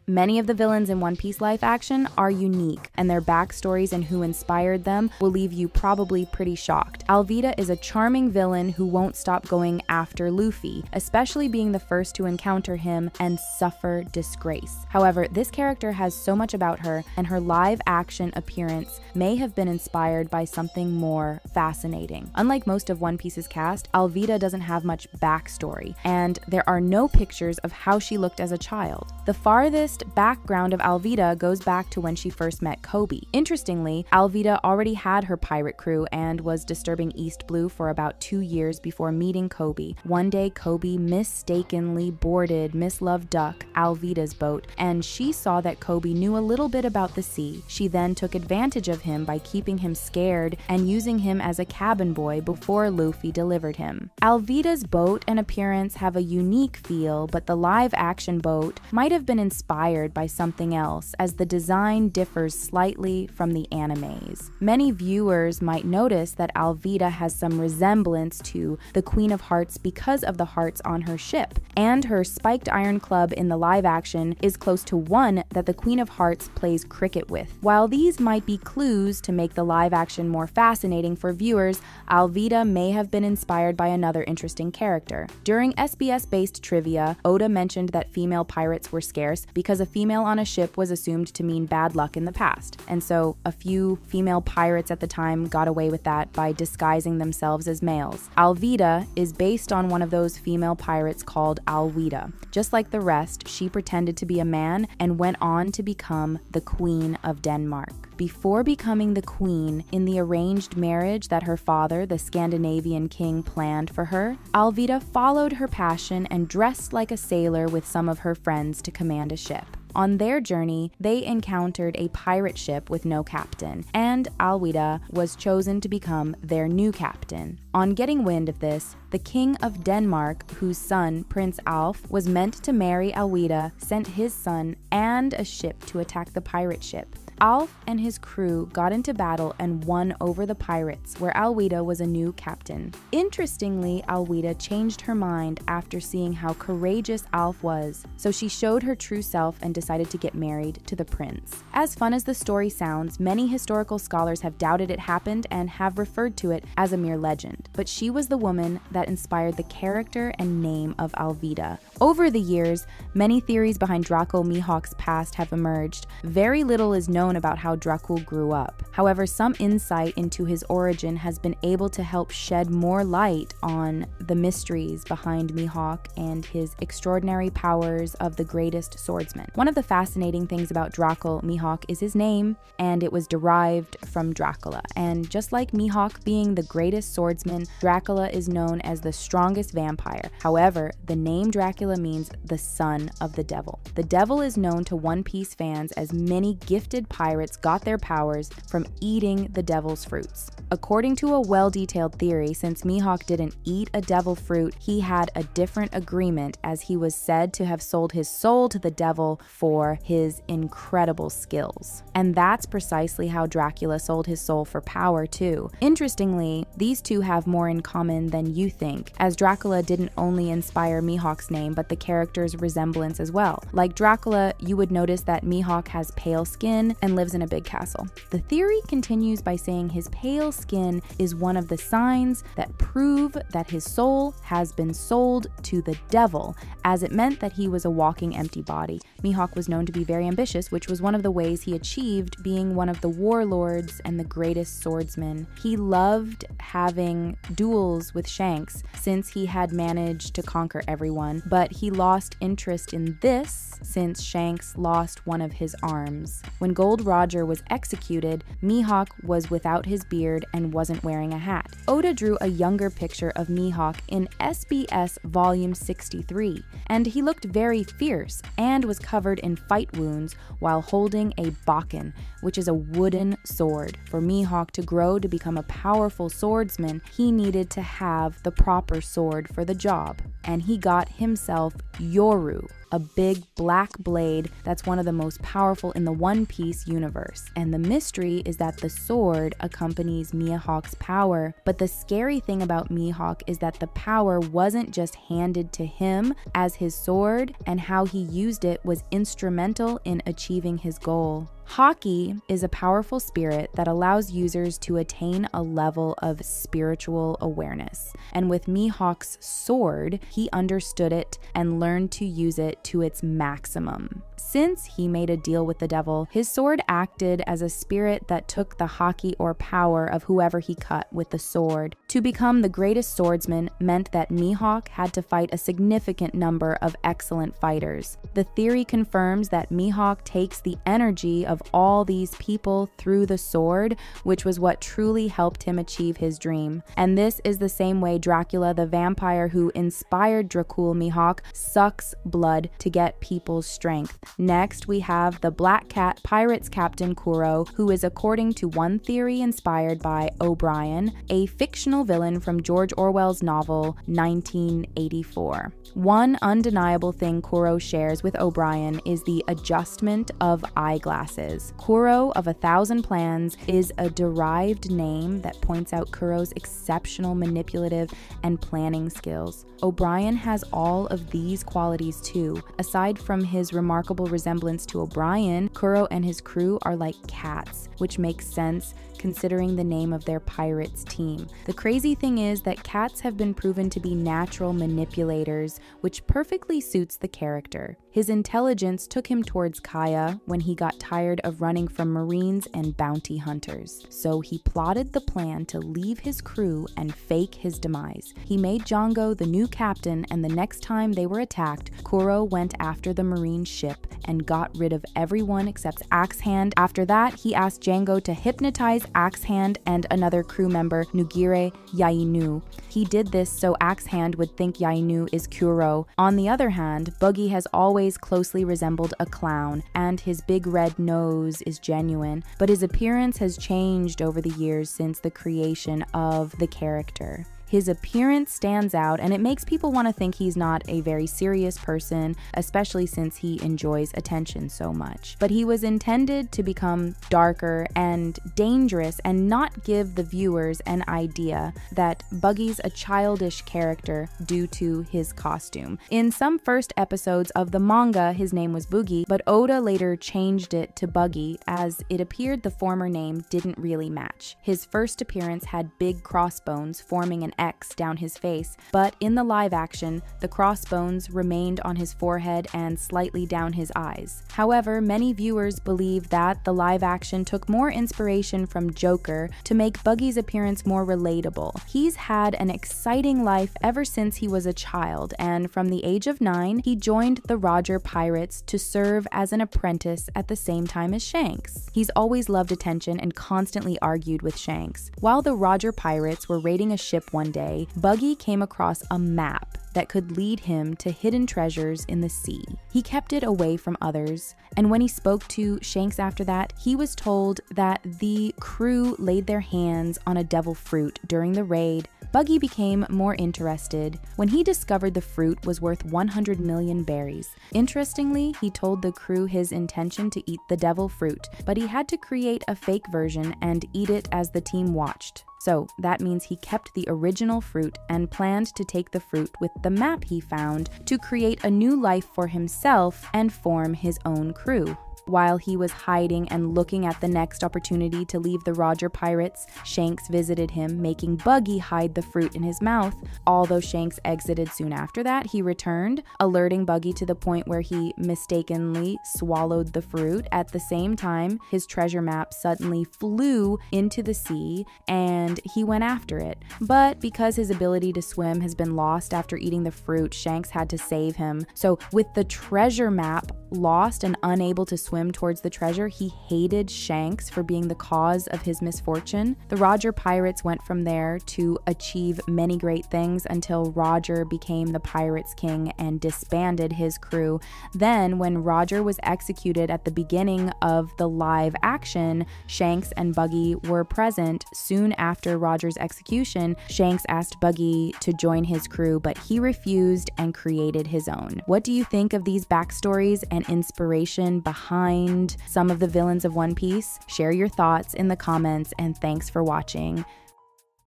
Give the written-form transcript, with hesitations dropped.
Many of the villains in One Piece live action are unique, and their backstories and who inspired them will leave you probably pretty shocked. Alvita is a charming villain who won't stop going after Luffy, especially being the first to encounter him and suffer disgrace. However, this character has so much about her, and her live action appearance may have been inspired by something more fascinating. Unlike most of One Piece's cast, Alvita doesn't have much backstory, and there are no pictures of how she looked as a child. The farthest background of Alvita goes back to when she first met Koby. Interestingly, Alvita already had her pirate crew and was disturbing East Blue for about 2 years before meeting Koby. One day, Koby mistakenly boarded Miss Love Duck, Alvita's boat, and she saw that Koby knew a little bit about the sea. She then took advantage of him by keeping him scared and using him as a cabin boy before Luffy delivered him. Alvita's boat and appearance have a unique feel, but the live-action boat might have been inspired by something else, as the design differs slightly from the animes. Many viewers might notice that Alvita has some resemblance to the Queen of Hearts because of the hearts on her ship, and her spiked iron club in the live action is close to one that the Queen of Hearts plays cricket with. While these might be clues to make the live action more fascinating for viewers, Alvita may have been inspired by another interesting character. During SBS-based trivia, Oda mentioned that female pirates were scarce because a female on a ship was assumed to mean bad luck in the past, and so a few female pirates at the time got away with that by disguising themselves as males. Alvita is based on one of those female pirates called Alweda. Just like the rest, she pretended to be a man and went on to become the Queen of Denmark. Before becoming the queen in the arranged marriage that her father, the Scandinavian king, planned for her, Alvita followed her passion and dressed like a sailor with some of her friends to command a ship. On their journey, they encountered a pirate ship with no captain, and Alweda was chosen to become their new captain. On getting wind of this, the King of Denmark, whose son, Prince Alf, was meant to marry Alweda, sent his son and a ship to attack the pirate ship. Alf and his crew got into battle and won over the pirates, where Alweda was a new captain. Interestingly, Alweda changed her mind after seeing how courageous Alf was, so she showed her true self and decided to get married to the prince. As fun as the story sounds, many historical scholars have doubted it happened and have referred to it as a mere legend, but she was the woman that inspired the character and name of Alvita. Over the years, many theories behind Draco Mihawk's past have emerged. Very little is known about how Dracul grew up. However, some insight into his origin has been able to help shed more light on the mysteries behind Mihawk and his extraordinary powers of the greatest swordsman. One of the fascinating things about Draco Mihawk is his name, and it was derived from Dracula. And just like Mihawk being the greatest swordsman, Dracula is known as the strongest vampire. However, the name Dracula means the son of the devil. The devil is known to One Piece fans as many gifted pirates got their powers from eating the devil's fruits. According to a well-detailed theory, since Mihawk didn't eat a devil fruit, he had a different agreement, as he was said to have sold his soul to the devil for his incredible skills. And that's precisely how Dracula sold his soul for power too. Interestingly, these two have more in common than you think, as Dracula didn't only inspire Mihawk's name, but the character's resemblance as well. Like Dracula, you would notice that Mihawk has pale skin and lives in a big castle. The theory continues by saying his pale skin is one of the signs that prove that his soul has been sold to the devil, as it meant that he was a walking empty body. Mihawk was known to be very ambitious, which was one of the ways he achieved being one of the warlords and the greatest swordsmen. He loved having duels with Shanks, since he had managed to conquer everyone, but he lost interest in this since Shanks lost one of his arms. When Gold Roger was executed, Mihawk was without his beard and wasn't wearing a hat. Oda drew a younger picture of Mihawk in SBS Volume 63, and he looked very fierce and was covered in fight wounds while holding a Bopping, which is a wooden sword. For Mihawk to grow to become a powerful swordsman, he needed to have the proper sword for the job, and he got himself Yoru, a big black blade that's one of the most powerful in the One Piece universe. And the mystery is that the sword accompanies Mihawk's power, but the scary thing about Mihawk is that the power wasn't just handed to him as his sword, and how he used it was instrumental in achieving his goal. Haki is a powerful spirit that allows users to attain a level of spiritual awareness. And with Mihawk's sword, he understood it and learned to use it to its maximum. Since he made a deal with the devil, his sword acted as a spirit that took the haki or power of whoever he cut with the sword. To become the greatest swordsman meant that Mihawk had to fight a significant number of excellent fighters. The theory confirms that Mihawk takes the energy of all these people through the sword, which was what truly helped him achieve his dream. And this is the same way Dracula, the vampire who inspired Dracul Mihawk, sucks blood to get people's strength. Next, we have the Black Cat Pirates Captain Kuro, who is, according to one theory, inspired by O'Brien, a fictional villain from George Orwell's novel 1984. One undeniable thing Kuro shares with O'Brien is the adjustment of eyeglasses. Kuro of 1,000 Plans is a derived name that points out Kuro's exceptional manipulative and planning skills. O'Brien has all of these qualities too. Aside from his remarkable resemblance to O'Brien, Kuro and his crew are like cats, which makes sense considering the name of their pirates team. The crazy thing is that cats have been proven to be natural manipulators, which perfectly suits the character. His intelligence took him towards Kaya when he got tired of running from Marines and bounty hunters. So he plotted the plan to leave his crew and fake his demise. He made Django the new captain, and the next time they were attacked, Kuro went after the Marine ship and got rid of everyone except Axehand. After that, he asked Django to hypnotize Axehand and another crew member, Nugire Yainu. He did this so Axehand would think Yainu is Kuro. On the other hand, Buggy has always closely resembled a clown, and his big red nose is genuine, but his appearance has changed over the years since the creation of the character. His appearance stands out, and it makes people want to think he's not a very serious person, especially since he enjoys attention so much. But he was intended to become darker and dangerous and not give the viewers an idea that Buggy's a childish character due to his costume. In some first episodes of the manga, his name was Buggy, but Oda later changed it to Buggy as it appeared the former name didn't really match. His first appearance had big crossbones forming an X down his face, but in the live action, the crossbones remained on his forehead and slightly down his eyes. However, many viewers believe that the live action took more inspiration from Joker to make Buggy's appearance more relatable. He's had an exciting life ever since he was a child, and from the age of 9, he joined the Roger Pirates to serve as an apprentice at the same time as Shanks. He's always loved attention and constantly argued with Shanks. While the Roger Pirates were raiding a ship one day, Buggy came across a map that could lead him to hidden treasures in the sea. He kept it away from others, and when he spoke to Shanks after that, he was told that the crew laid their hands on a devil fruit during the raid. Buggy became more interested when he discovered the fruit was worth 100 million berries. Interestingly, he told the crew his intention to eat the devil fruit, but he had to create a fake version and eat it as the team watched. So that means he kept the original fruit and planned to take the fruit with the map he found to create a new life for himself and form his own crew. While he was hiding and looking at the next opportunity to leave the Roger Pirates, Shanks visited him, making Buggy hide the fruit in his mouth. Although Shanks exited soon after that, he returned, alerting Buggy to the point where he mistakenly swallowed the fruit. At the same time, his treasure map suddenly flew into the sea, and he went after it. But because his ability to swim has been lost after eating the fruit, Shanks had to save him. So with the treasure map lost and unable to swim towards the treasure, he hated Shanks for being the cause of his misfortune. The Roger Pirates went from there to achieve many great things until Roger became the Pirates King and disbanded his crew. Then, when Roger was executed at the beginning of the live action, Shanks and Buggy were present soon after after Roger's execution, Shanks asked Buggy to join his crew, but he refused and created his own. What do you think of these backstories and inspiration behind some of the villains of One Piece? Share your thoughts in the comments, and thanks for watching.